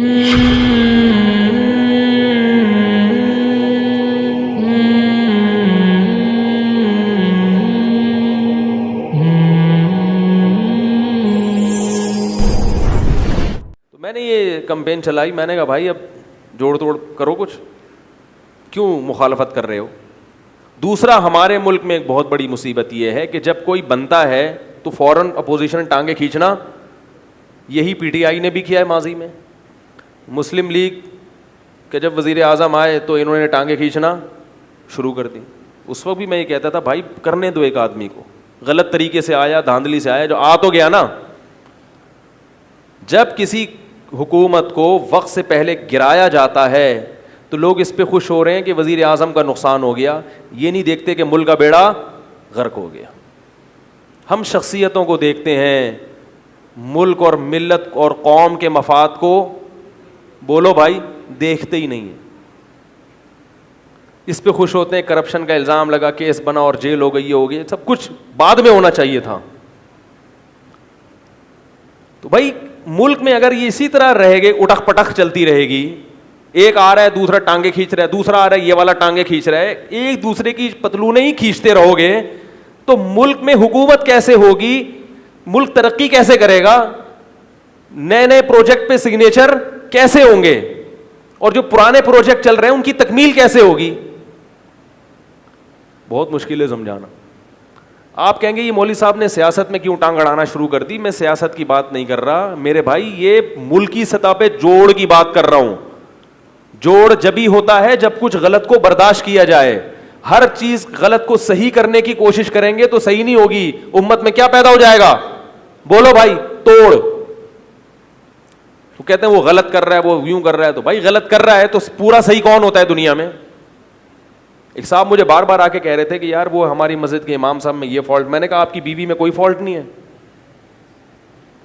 میں نے یہ کمپین چلائی, میں نے کہا بھائی اب جوڑ توڑ کرو کچھ, کیوں مخالفت کر رہے ہو. دوسرا, ہمارے ملک میں ایک بہت بڑی مصیبت یہ ہے کہ جب کوئی بنتا ہے تو فوراً اپوزیشن ٹانگیں کھینچنا, یہی پی ٹی آئی نے بھی کیا ہے ماضی میں. مسلم لیگ کہ جب وزیر اعظم آئے تو انہوں نے ٹانگیں کھینچنا شروع کر دی. اس وقت بھی میں یہ کہتا تھا بھائی کرنے دو ایک آدمی کو, غلط طریقے سے آیا, دھاندلی سے آیا, جو آ تو گیا نا. جب کسی حکومت کو وقت سے پہلے گرایا جاتا ہے تو لوگ اس پہ خوش ہو رہے ہیں کہ وزیر اعظم کا نقصان ہو گیا, یہ نہیں دیکھتے کہ ملک کا بیڑا غرق ہو گیا. ہم شخصیتوں کو دیکھتے ہیں, ملک اور ملت اور قوم کے مفاد کو بولو بھائی دیکھتے ہی نہیں ہیں. اس پہ خوش ہوتے ہیں, کرپشن کا الزام لگا, کیس بنا اور جیل ہو گئی, یہ ہو گئی, سب کچھ بعد میں ہونا چاہیے تھا. تو بھائی ملک میں اگر یہ اسی طرح رہے گی, اٹک پٹک چلتی رہے گی, ایک آ رہا ہے دوسرا ٹانگیں کھینچ رہا ہے, دوسرا آ رہا ہے یہ والا ٹانگیں کھینچ رہا ہے, ایک دوسرے کی پتلونیں ہی کھینچتے رہو گے تو ملک میں حکومت کیسے ہوگی, ملک ترقی کیسے کرے گا, نئے نئے پروجیکٹ پہ سگنیچر کیسے ہوں گے, اور جو پرانے پروجیکٹ چل رہے ہیں ان کی تکمیل کیسے ہوگی. بہت مشکل ہے سمجھانا. آپ کہیں گے یہ مولوی صاحب نے سیاست میں کیوں ٹانگ اڑانا شروع کر دی. میں سیاست کی بات نہیں کر رہا میرے بھائی, یہ ملکی سطح پہ جوڑ کی بات کر رہا ہوں. جوڑ جبھی ہوتا ہے جب کچھ غلط کو برداشت کیا جائے. ہر چیز غلط کو صحیح کرنے کی کوشش کریں گے تو صحیح نہیں ہوگی. امت میں کیا پیدا ہو جائے گا, بولو بھائی, توڑ. تو کہتے ہیں وہ غلط کر رہا ہے, وہ یوں کر رہا ہے. تو بھائی غلط کر رہا ہے تو پورا صحیح کون ہوتا ہے دنیا میں. ایک صاحب مجھے بار بار آ کے کہہ رہے تھے کہ یار وہ ہماری مسجد کے امام صاحب میں یہ فالٹ. میں نے کہا آپ کی بیوی میں کوئی فالٹ نہیں ہے.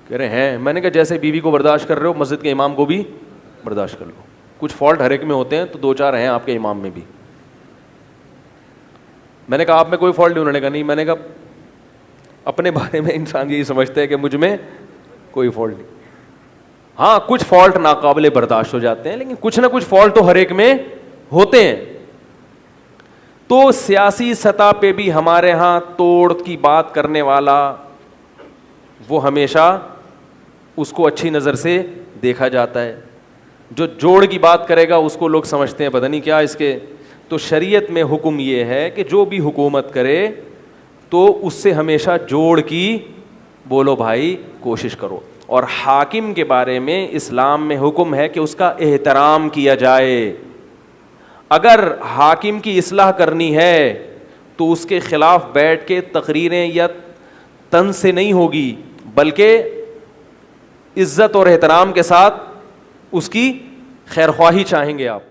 کہہ رہے ہیں. میں نے کہا جیسے بیوی کو برداشت کر رہے ہو مسجد کے امام کو بھی برداشت کر لو. کچھ فالٹ ہر ایک میں ہوتے ہیں تو دو چار ہیں آپ کے امام میں بھی. میں نے کہا آپ میں کوئی فالٹ نہیں. انہوں نے کہا نہیں. میں نے کہا اپنے بارے میں انسان یہی سمجھتا ہے کہ مجھ میں کوئی فالٹ نہیں. ہاں کچھ فالٹ ناقابل برداشت ہو جاتے ہیں لیکن کچھ نہ کچھ فالٹ تو ہر ایک میں ہوتے ہیں. تو سیاسی سطح پہ بھی ہمارے ہاں توڑ کی بات کرنے والا وہ ہمیشہ اس کو اچھی نظر سے دیکھا جاتا ہے. جو جوڑ کی بات کرے گا اس کو لوگ سمجھتے ہیں پتہ نہیں کیا اس کے. تو شریعت میں حکم یہ ہے کہ جو بھی حکومت کرے تو اس سے ہمیشہ جوڑ کی بولو بھائی کوشش کرو. اور حاکم کے بارے میں اسلام میں حکم ہے کہ اس کا احترام کیا جائے. اگر حاکم کی اصلاح کرنی ہے تو اس کے خلاف بیٹھ کے تقریریں یا طنز سے نہیں ہوگی بلکہ عزت اور احترام کے ساتھ اس کی خیر خواہی چاہیں گے آپ.